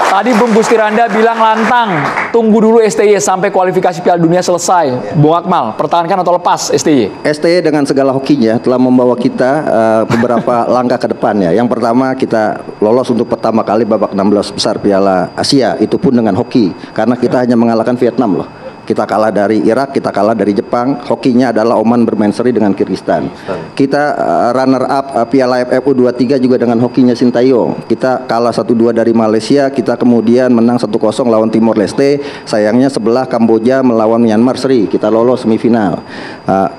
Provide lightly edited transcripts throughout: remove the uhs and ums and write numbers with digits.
Tadi Bung Gusti Randa bilang lantang, tunggu dulu STY sampai kualifikasi Piala Dunia selesai. Bung Akmal, pertahankan atau lepas STY? STY dengan segala hokinya telah membawa kita beberapa langkah ke depan ya. Yang pertama kita lolos untuk pertama kali babak 16 besar Piala Asia, itu pun dengan hoki. Karena kita hanya mengalahkan Vietnam loh. Kita kalah dari Irak, kita kalah dari Jepang. Hokinya adalah Oman bermain seri dengan Kyrgyzstan. Kita runner up Piala AFF U23 juga dengan hokinya Sintayong. Kita kalah 1-2 dari Malaysia, kita kemudian menang 1-0 lawan Timor Leste. Sayangnya sebelah Kamboja melawan Myanmar seri. Kita lolos semifinal.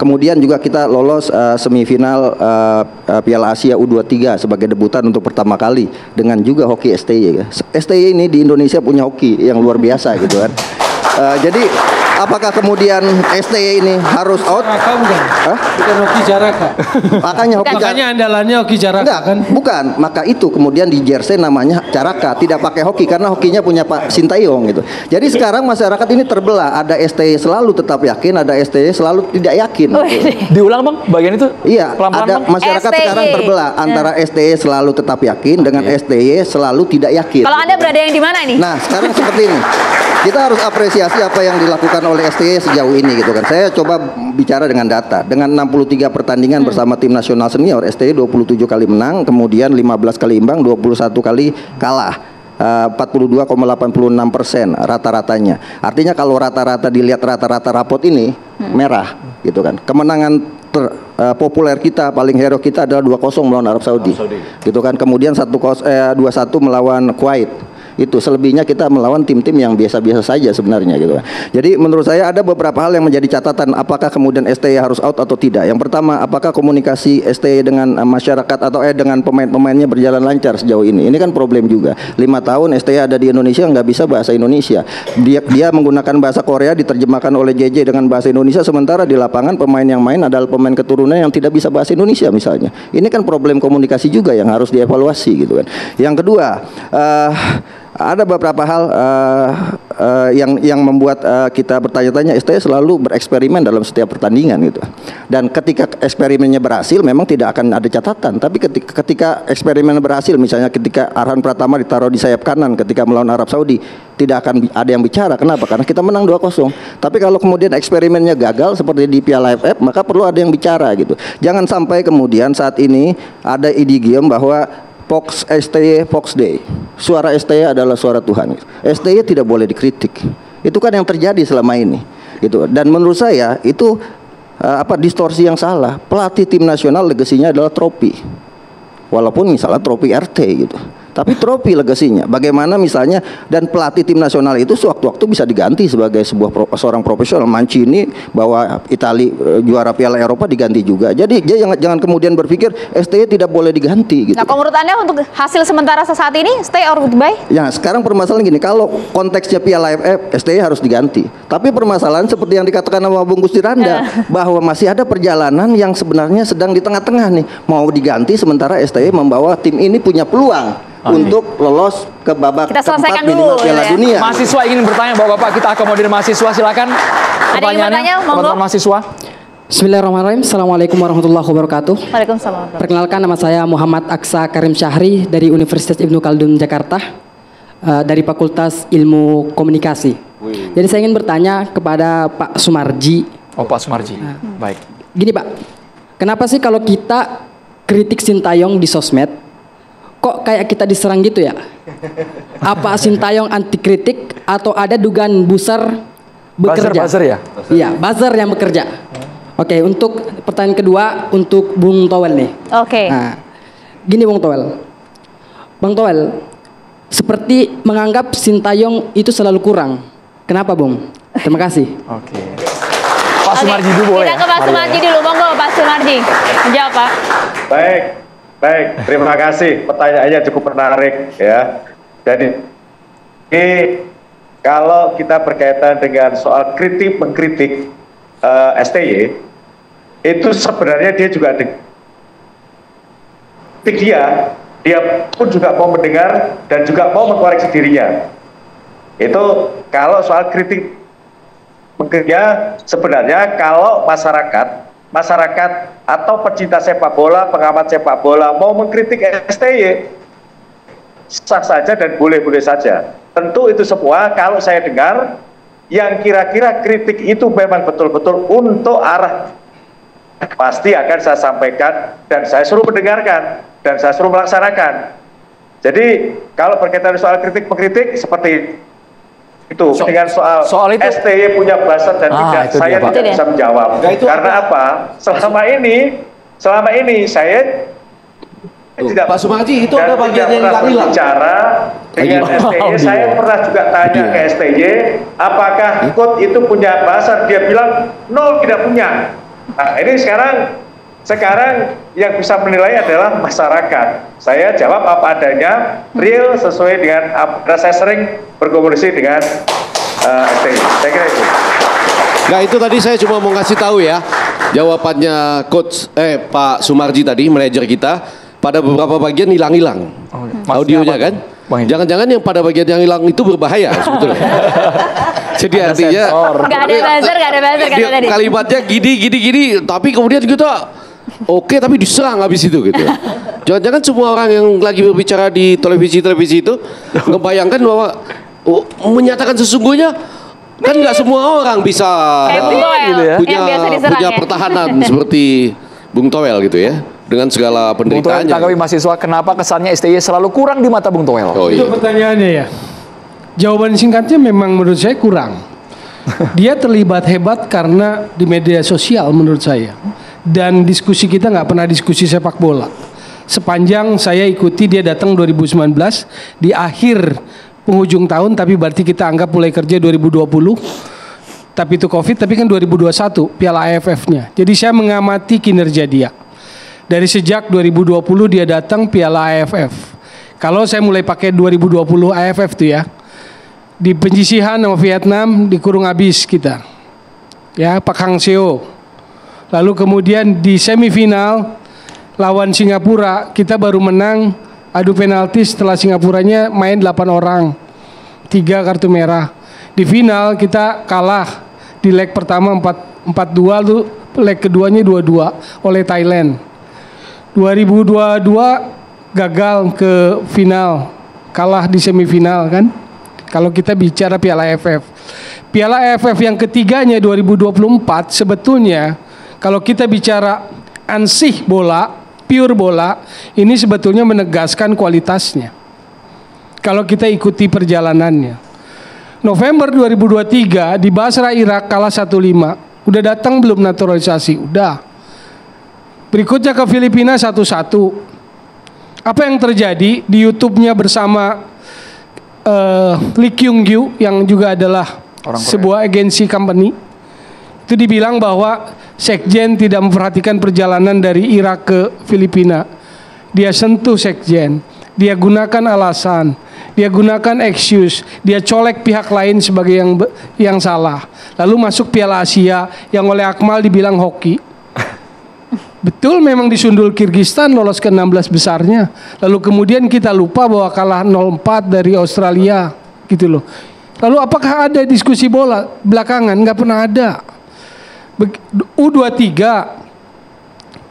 Kemudian juga kita lolos semifinal Piala Asia U23 sebagai debutan untuk pertama kali dengan juga hoki STY. STY ini di Indonesia punya hoki yang luar biasa gitu kan. Jadi apakah kemudian STY ini harus out? Bukan hoki Jaraka. Makanya andalannya hoki Jaraka. Enggak, kan? Bukan. Maka itu kemudian di jersey namanya Jaraka, tidak pakai hoki karena hokinya punya Pak Sintayong gitu. Jadi sekarang masyarakat ini terbelah. Ada STY selalu tetap yakin, ada STY selalu tidak yakin. Gitu. Diulang Bang, bagian itu. Iya, ada masyarakat STY sekarang terbelah antara STY selalu tetap yakin dengan STY selalu tidak yakin. Kalau Anda berada yang di mana nih? Nah, sekarang seperti ini. Kita harus apresiasi apa yang dilakukan oleh STY sejauh ini gitu kan. Saya coba bicara dengan data. Dengan 63 pertandingan bersama tim nasional senior, STY 27 kali menang, kemudian 15 kali imbang, 21 kali kalah. 42,86% rata-ratanya. Artinya kalau rata-rata dilihat rata-rata rapot ini merah gitu kan. Kemenangan populer kita, paling hero kita adalah 2-0 melawan Arab Saudi. Gitu kan. Kemudian 2-1 melawan Kuwait. Itu selebihnya kita melawan tim-tim yang biasa-biasa saja sebenarnya gitu kan. Jadi menurut saya ada beberapa hal yang menjadi catatan apakah kemudian STY harus out atau tidak. Yang pertama, apakah komunikasi STY dengan masyarakat atau dengan pemain-pemainnya berjalan lancar sejauh ini. Ini kan problem juga. 5 tahun STY ada di Indonesia nggak bisa bahasa Indonesia. Dia menggunakan bahasa Korea diterjemahkan oleh JJ dengan bahasa Indonesia, sementara di lapangan pemain yang main adalah pemain keturunan yang tidak bisa bahasa Indonesia misalnya. Ini kan problem komunikasi juga yang harus dievaluasi gitu kan. Yang kedua, ada beberapa hal yang membuat kita bertanya-tanya. STY selalu bereksperimen dalam setiap pertandingan gitu. Dan ketika eksperimennya berhasil memang tidak akan ada catatan. Tapi ketika eksperimen berhasil, misalnya ketika Arhan Pratama ditaruh di sayap kanan ketika melawan Arab Saudi, tidak akan ada yang bicara. Kenapa? Karena kita menang 2-0. Tapi kalau kemudian eksperimennya gagal seperti di Piala AFF, maka perlu ada yang bicara gitu. Jangan sampai kemudian saat ini ada idiom bahwa Fox STY Fox Day. Suara STY adalah suara Tuhan. STY tidak boleh dikritik. Itu kan yang terjadi selama ini. Gitu. Dan menurut saya itu distorsi yang salah. Pelatih tim nasional legasinya adalah trofi. Walaupun misalnya trofi RT gitu. Tapi trofi legasinya. Bagaimana misalnya dan pelatih tim nasional itu sewaktu-waktu bisa diganti sebagai seorang profesional. Mancini bawa Itali juara Piala Eropa diganti juga. Jadi jangan kemudian berpikir STY tidak boleh diganti gitu. Nah, kalau menurut Anda untuk hasil sementara saat ini stay or goodbye? Ya, sekarang permasalahan gini, kalau konteksnya Piala AFF, STY harus diganti. Tapi permasalahan seperti yang dikatakan sama Bung Gusti Randa bahwa masih ada perjalanan yang sebenarnya sedang di tengah-tengah nih. Mau diganti sementara STY membawa tim ini punya peluang untuk lolos ke babak keempat minimal Piala Dunia. Mahasiswa ingin bertanya Bapak-bapak, kita akomodir mahasiswa, silakan. Pertanyaannya, teman-teman mahasiswa. Bismillahirrahmanirrahim. Assalamualaikum warahmatullahi wabarakatuh. Waalaikumsalam. Perkenalkan, nama saya Muhammad Aksa Karim Syahri dari Universitas Ibnu Khaldun Jakarta, dari Fakultas Ilmu Komunikasi. Jadi saya ingin bertanya kepada Pak Sumarji. Oh, Pak Sumarji. Baik. Gini Pak, kenapa sih kalau kita kritik Sintayong di sosmed, kok kayak kita diserang gitu ya? Apa Sintayong anti kritik atau ada dugaan buzzer bekerja? Buzzer ya? Iya, buzzer yang bekerja. Oke, untuk pertanyaan kedua untuk Bung Towel nih. Oke. Nah, gini Bung Towel. Bang Towel, seperti menganggap Sintayong itu selalu kurang. Kenapa Bung? Terima kasih. Oke. Pak Sumarji dulu boleh. Kita ke Pak Sumarji dulu, monggo Pak Sumarji. Menjawab Pak. Baik, terima kasih. Pertanyaannya cukup menarik ya. Jadi kalau kita berkaitan dengan soal mengkritik STY, itu sebenarnya dia juga dia pun juga mau mendengar dan juga mau mengkoreksi dirinya. Itu kalau soal kritik mengkritiknya, sebenarnya kalau masyarakat atau pecinta sepak bola, pengamat sepak bola mau mengkritik STY, sah saja dan boleh-boleh saja. tentu itu semua kalau saya dengar yang kira-kira kritik itu memang betul-betul untuk arah, pasti akan saya sampaikan dan saya suruh mendengarkan dan saya suruh melaksanakan. Jadi kalau berkaitan soal kritik mengkritik seperti itu, dengan soal itu, STY punya buzzer dan tidak, saya tidak bisa menjawab. Karena apa? Selama ini saya tidak, Pak Sumarji, itu ada bagian yang hilang. Bicara dengan STY, saya pernah juga tanya ke STY, apakah KUT itu punya buzzer? Dia bilang, no, tidak punya. Nah, ini sekarang yang bisa menilai adalah masyarakat. Saya jawab apa adanya, real sesuai dengan apa saya sering berkomunikasi dengan STY. Saya kira itu. Nah, itu tadi saya cuma mau ngasih tahu ya, jawabannya Pak Sumarji tadi, manajer kita, pada beberapa bagian hilang-hilang audionya kan. Jangan-jangan yang pada bagian yang hilang itu berbahaya sebetulnya. Jadi artinya Gak ada buzzer kata tadi. kalimatnya gini, tapi kemudian kita oke, tapi diserang habis itu gitu. Jangan-jangan semua orang yang lagi berbicara di televisi itu ngebayangkan bahwa menyatakan sesungguhnya kan nggak semua orang bisa punya pertahanan seperti Bung Toel gitu ya, dengan segala penderitaannya. Tanggapi mahasiswa, kenapa kesannya STY selalu kurang di mata Bung Toel? Oh, iya. Itu pertanyaannya ya. Jawaban singkatnya memang menurut saya kurang. Dia terlibat hebat karena di media sosial menurut saya. Dan diskusi kita nggak pernah diskusi sepak bola. Sepanjang saya ikuti dia datang 2019 di akhir penghujung tahun, tapi berarti kita anggap mulai kerja 2020. Tapi itu Covid, tapi kan 2021 Piala AFF-nya. Jadi saya mengamati kinerja dia. Dari sejak 2020 dia datang Piala AFF. Kalau saya mulai pakai 2020 AFF tuh ya, di penyisihan sama Vietnam dikurung habis kita. Ya, Pak Hang Seo. Lalu kemudian di semifinal lawan Singapura kita baru menang adu penalti setelah Singapuranya main 8 orang. 3 kartu merah. Di final kita kalah di leg pertama 4-2 tuh, leg keduanya 2-2 oleh Thailand. 2022 gagal ke final, kalah di semifinal kan. Kalau kita bicara Piala AFF. Piala AFF yang ketiganya 2024 sebetulnya kalau kita bicara ansih bola, pure bola, ini sebetulnya menegaskan kualitasnya. Kalau kita ikuti perjalanannya. November 2023 di Basra Irak kalah 1-5. Udah datang belum naturalisasi? Udah. Berikutnya ke Filipina 1-1. Apa yang terjadi di YouTube-nya bersama Lee Kyung Gyu yang juga adalah sebuah agensi company. Itu dibilang bahwa Sekjen tidak memperhatikan perjalanan dari Irak ke Filipina. Dia sentuh Sekjen. Dia gunakan alasan, dia gunakan excuse, dia colek pihak lain sebagai yang salah. Lalu masuk Piala Asia yang oleh Akmal dibilang hoki. Betul memang disundul Kirgistan lolos ke 16 besarnya. Lalu kemudian kita lupa bahwa kalah 0-4 dari Australia gitu loh. Lalu apakah ada diskusi bola belakangan? Nggak pernah ada. U23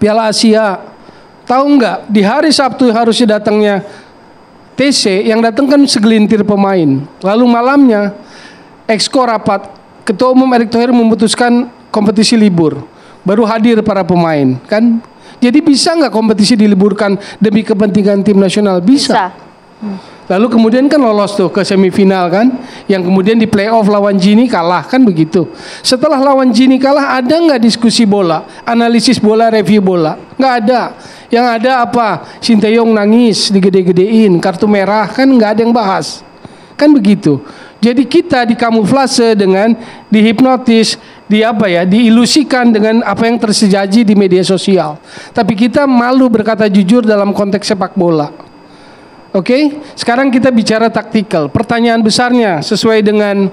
Piala Asia. Tahu nggak, di hari Sabtu harusnya datangnya TC, yang datang kan segelintir pemain. Lalu malamnya, Exco rapat, Ketua Umum Erick Thohir memutuskan kompetisi libur. Baru hadir para pemain, kan? Jadi bisa nggak kompetisi diliburkan demi kepentingan tim nasional? Bisa. Lalu kemudian kan lolos tuh ke semifinal kan, yang kemudian di playoff lawan Gini kalah kan begitu. Setelah lawan Gini kalah, ada nggak diskusi bola, analisis bola, review bola? Nggak ada. Yang ada apa? Sinteyong nangis, digede-gedein, kartu merah kan nggak ada yang bahas, kan begitu. Jadi kita dikamuflase dengan dihipnotis, diilusikan dengan apa yang terjadi di media sosial. Tapi kita malu berkata jujur dalam konteks sepak bola. Oke, sekarang kita bicara taktikal. Pertanyaan besarnya sesuai dengan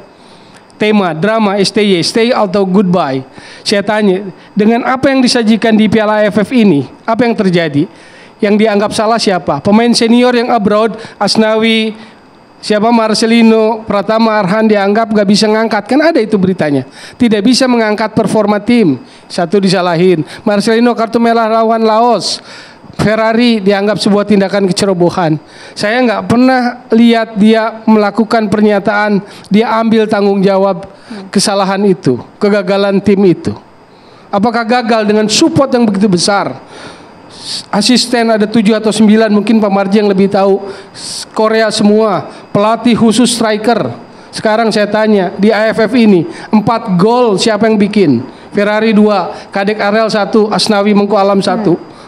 tema drama STY, stay atau goodbye. Saya tanya, dengan apa yang disajikan di Piala AFF ini, apa yang terjadi? Yang dianggap salah siapa? Pemain senior yang abroad, Asnawi, siapa Marcelino, Pratama Arhan dianggap gak bisa ngangkat. Kan ada itu beritanya. Tidak bisa mengangkat performa tim. Satu disalahin. Marcelino kartu merah lawan Laos. Ferrari dianggap sebuah tindakan kecerobohan. Saya nggak pernah lihat dia melakukan pernyataan dia ambil tanggung jawab kesalahan itu, kegagalan tim itu. Apakah gagal dengan support yang begitu besar? Asisten ada 7 atau 9, mungkin Pak Marji yang lebih tahu. Korea semua, pelatih khusus striker. Sekarang saya tanya, di AFF ini 4 gol siapa yang bikin? Ferrari 2, Kadek Arel 1, Asnawi Mengko Alam 1.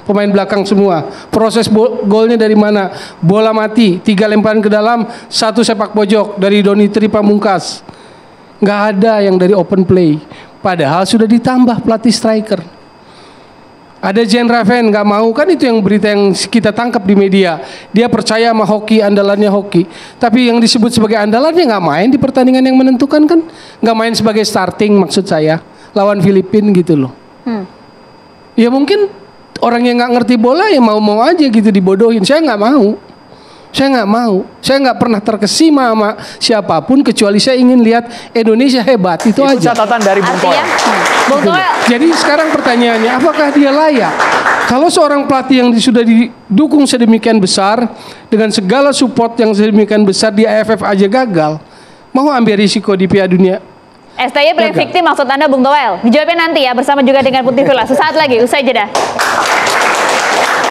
Pemain belakang semua. Proses golnya dari mana? Bola mati, 3 lemparan ke dalam, 1 sepak pojok dari Doni Tri Pamungkas. Nggak ada yang dari open play. Padahal sudah ditambah pelatih striker. Ada Jen Raven nggak mau, kan itu yang berita yang kita tangkap di media. Dia percaya sama hoki, andalannya hoki. Tapi yang disebut sebagai andalannya nggak main di pertandingan yang menentukan kan? Nggak main sebagai starting maksud saya. Lawan Filipina gitu loh. Ya mungkin orang yang nggak ngerti bola ya mau-mau aja gitu dibodohin. Saya nggak mau. Saya nggak pernah terkesima sama siapapun kecuali saya ingin lihat Indonesia hebat. Itu aja. Catatan dari Bung Toel. Bung Toel, Jadi sekarang pertanyaannya, apakah dia layak? Kalau seorang pelatih yang sudah didukung sedemikian besar dengan segala support yang sedemikian besar di AFF aja gagal, mau ambil risiko di Piala Dunia? STY playing victim maksud Anda Bung Toel? Dijawabnya nanti ya bersama juga dengan Putih Villa. Sesaat lagi usai jeda.